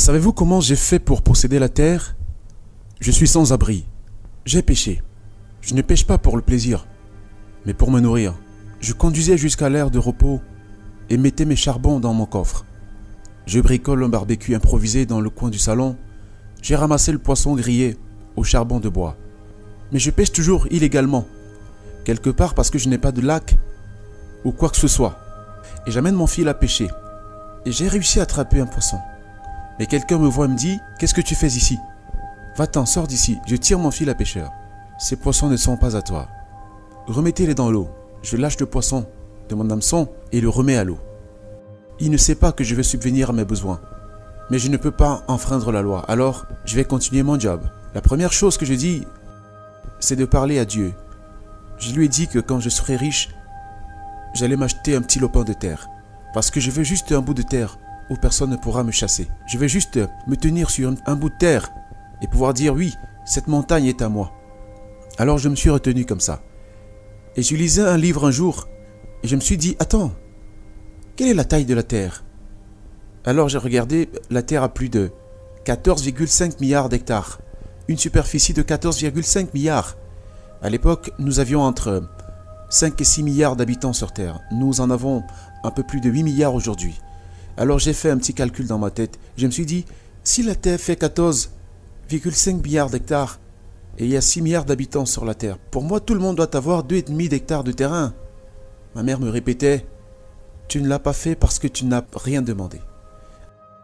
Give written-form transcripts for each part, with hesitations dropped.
Savez-vous comment j'ai fait pour posséder la terre? Je suis sans abri. J'ai pêché. Je ne pêche pas pour le plaisir, mais pour me nourrir. Je conduisais jusqu'à l'aire de repos et mettais mes charbons dans mon coffre. Je bricole un barbecue improvisé dans le coin du salon. J'ai ramassé le poisson grillé au charbon de bois. Mais je pêche toujours illégalement, quelque part parce que je n'ai pas de lac ou quoi que ce soit. Et j'amène mon fil à pêcher. Et j'ai réussi à attraper un poisson. Mais quelqu'un me voit et me dit « Qu'est-ce que tu fais ici ?»« Va-t'en, sors d'ici, je tire mon fil à pêcheur. Ces poissons ne sont pas à toi. Remettez-les dans l'eau. » Je lâche le poisson de mon hameçon et le remets à l'eau. Il ne sait pas que je vais subvenir à mes besoins. Mais je ne peux pas enfreindre la loi, alors je vais continuer mon job. La première chose que je dis, c'est de parler à Dieu. Je lui ai dit que quand je serai riche, j'allais m'acheter un petit lopin de terre. Parce que je veux juste un bout de terre où personne ne pourra me chasser. Je veux juste me tenir sur un bout de terre et pouvoir dire oui, cette montagne est à moi. Alors je me suis retenu comme ça. Et je lisais un livre un jour et je me suis dit, attends, quelle est la taille de la Terre? Alors j'ai regardé, la Terre a plus de 14,5 milliards d'hectares. Une superficie de 14,5 milliards. À l'époque, nous avions entre 5 et 6 milliards d'habitants sur Terre. Nous en avons un peu plus de 8 milliards aujourd'hui. Alors j'ai fait un petit calcul dans ma tête. Je me suis dit, si la Terre fait 14,5 milliards d'hectares, et il y a 6 milliards d'habitants sur la Terre, pour moi, tout le monde doit avoir 2,5 d'hectares de terrain. Ma mère me répétait, tu ne l'as pas fait parce que tu n'as rien demandé.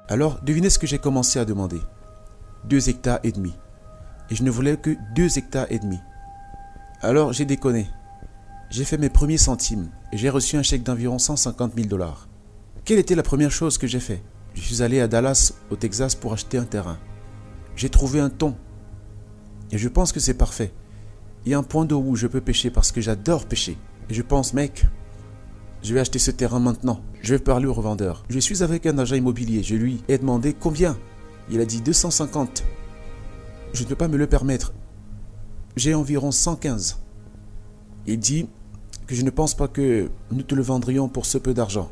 Alors, devinez ce que j'ai commencé à demander. 2,5 hectares. Et je ne voulais que 2,5 hectares. Alors, j'ai déconné. J'ai fait mes premiers centimes et j'ai reçu un chèque d'environ 150 000 $. Quelle était la première chose que j'ai fait? Je suis allé à Dallas, au Texas, pour acheter un terrain. J'ai trouvé un thon. Et je pense que c'est parfait. Il y a un point d'eau où je peux pêcher parce que j'adore pêcher. Et je pense, mec, je vais acheter ce terrain maintenant. Je vais parler au revendeur. Je suis avec un agent immobilier. Je lui ai demandé combien. Il a dit 250. Je ne peux pas me le permettre. J'ai environ 115. Il dit que je ne pense pas que nous te le vendrions pour ce peu d'argent.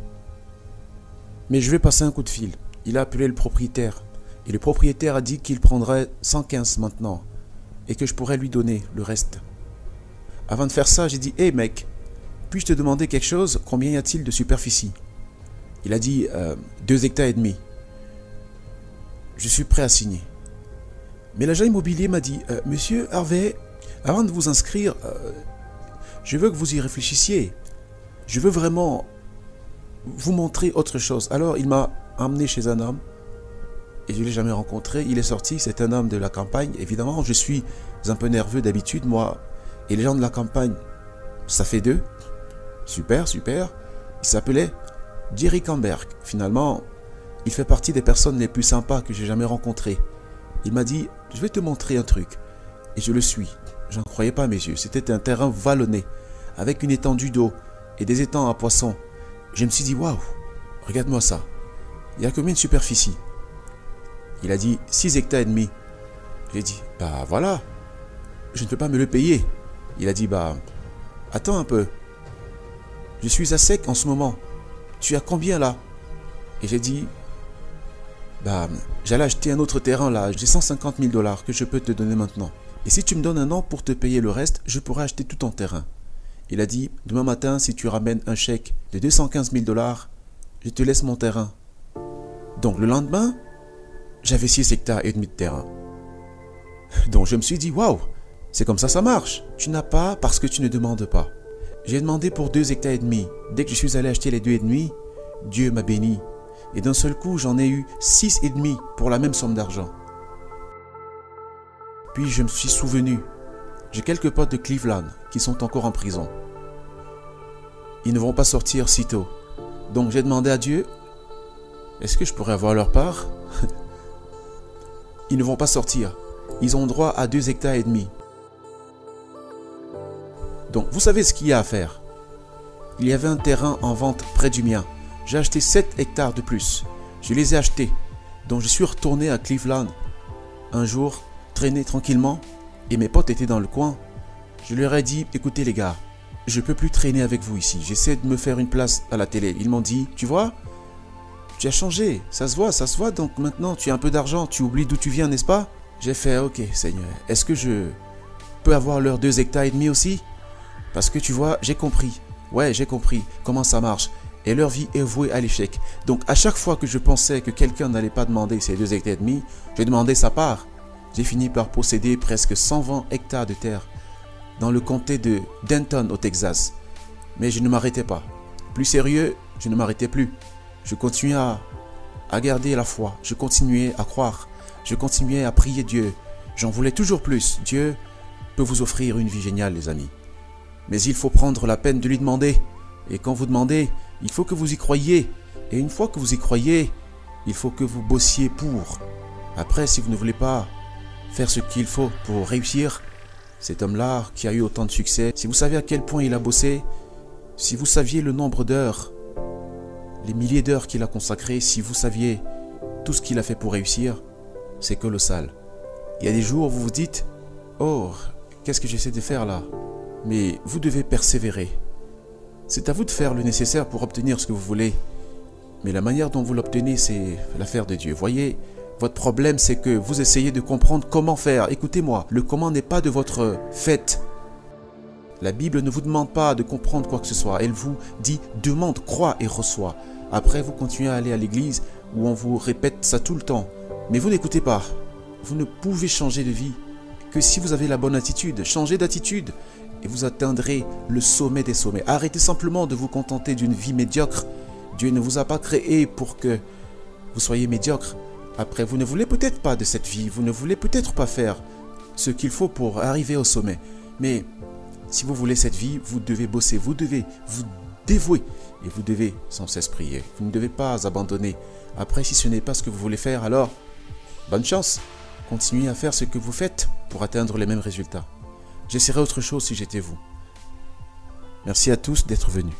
Mais je vais passer un coup de fil. Il a appelé le propriétaire. Et le propriétaire a dit qu'il prendrait 115 maintenant. Et que je pourrais lui donner le reste. Avant de faire ça, j'ai dit, « Hey mec, puis-je te demander quelque chose? Combien y a-t-il de superficie ?» Il a dit, 2,5 hectares. Je suis prêt à signer. Mais l'agent immobilier m'a dit, « Monsieur Harvey, avant de vous inscrire, je veux que vous y réfléchissiez. Je veux vraiment vous montrer autre chose. » Alors il m'a emmené chez un homme. Et je ne l'ai jamais rencontré. Il est sorti, c'est un homme de la campagne. Évidemment, je suis un peu nerveux d'habitude, moi. Et les gens de la campagne, ça fait deux. Super, super. Il s'appelait Jerry Camberg. Finalement, il fait partie des personnes les plus sympas que j'ai jamais rencontrées. Il m'a dit, je vais te montrer un truc. Et je le suis. Je n'en croyais pas à mes yeux. C'était un terrain vallonné, avec une étendue d'eau et des étangs à poissons. Je me suis dit, waouh, regarde-moi ça. Il y a combien de superficie? Il a dit 6,5 hectares. J'ai dit, bah voilà, je ne peux pas me le payer. Il a dit, bah, attends un peu. Je suis à sec en ce moment. Tu as combien là? Et j'ai dit, bah, j'allais acheter un autre terrain là. J'ai 150 000 $ que je peux te donner maintenant. Et si tu me donnes un an pour te payer le reste, je pourrai acheter tout ton terrain. Il a dit, demain matin, si tu ramènes un chèque de 215 000 $, je te laisse mon terrain. Donc le lendemain, j'avais 6,5 hectares de terrain. Donc je me suis dit, waouh, c'est comme ça marche. Tu n'as pas parce que tu ne demandes pas. J'ai demandé pour 2,5 hectares. Dès que je suis allé acheter les 2,5, Dieu m'a béni. Et d'un seul coup, j'en ai eu 6,5 pour la même somme d'argent. Puis je me suis souvenu, j'ai quelques potes de Cleveland qui sont encore en prison. Ils ne vont pas sortir si tôt. Donc j'ai demandé à Dieu, est-ce que je pourrais avoir leur part? Ils ne vont pas sortir. Ils ont droit à 2,5 hectares. Donc, vous savez ce qu'il y a à faire. Il y avait un terrain en vente près du mien. J'ai acheté 7 hectares de plus. Je les ai achetés. Donc, je suis retourné à Cleveland un jour, traîner tranquillement. Et mes potes étaient dans le coin. Je leur ai dit, écoutez les gars, je ne peux plus traîner avec vous ici. J'essaie de me faire une place à la télé. Ils m'ont dit, tu vois, Tu as changé, ça se voit, donc maintenant tu as un peu d'argent, tu oublies d'où tu viens, n'est-ce pas? J'ai fait, ok Seigneur, est-ce que je peux avoir leurs 2,5 hectares aussi? Parce que tu vois, j'ai compris, ouais j'ai compris comment ça marche. Et leur vie est vouée à l'échec. Donc à chaque fois que je pensais que quelqu'un n'allait pas demander ses 2,5 hectares, je demandais sa part. J'ai fini par posséder presque 120 hectares de terre dans le comté de Denton au Texas. Mais je ne m'arrêtais pas. Plus sérieux, je ne m'arrêtais plus. Je continuais à garder la foi. Je continuais à croire. Je continuais à prier Dieu. J'en voulais toujours plus. Dieu peut vous offrir une vie géniale, les amis. Mais il faut prendre la peine de lui demander. Et quand vous demandez, il faut que vous y croyiez. Et une fois que vous y croyez, il faut que vous bossiez pour. Après, si vous ne voulez pas faire ce qu'il faut pour réussir, cet homme-là qui a eu autant de succès, si vous savez à quel point il a bossé, si vous saviez le nombre d'heures, les milliers d'heures qu'il a consacrées, si vous saviez tout ce qu'il a fait pour réussir, c'est colossal. Il y a des jours où vous vous dites « Oh, qu'est-ce que j'essaie de faire là ?» Mais vous devez persévérer. C'est à vous de faire le nécessaire pour obtenir ce que vous voulez. Mais la manière dont vous l'obtenez, c'est l'affaire de Dieu. Voyez, votre problème, c'est que vous essayez de comprendre comment faire. Écoutez-moi, le comment n'est pas de votre fait. La Bible ne vous demande pas de comprendre quoi que ce soit. Elle vous dit « demande, crois et reçois ». Après, vous continuez à aller à l'église où on vous répète ça tout le temps. Mais vous n'écoutez pas. Vous ne pouvez changer de vie que si vous avez la bonne attitude. Changez d'attitude et vous atteindrez le sommet des sommets. Arrêtez simplement de vous contenter d'une vie médiocre. Dieu ne vous a pas créé pour que vous soyez médiocre. Après, vous ne voulez peut-être pas de cette vie. Vous ne voulez peut-être pas faire ce qu'il faut pour arriver au sommet. Mais si vous voulez cette vie, vous devez bosser. Vous devez vous dévouer. Et vous devez sans cesse prier. Vous ne devez pas abandonner. Après, si ce n'est pas ce que vous voulez faire, alors bonne chance. Continuez à faire ce que vous faites pour atteindre les mêmes résultats. J'essaierai autre chose si j'étais vous. Merci à tous d'être venus.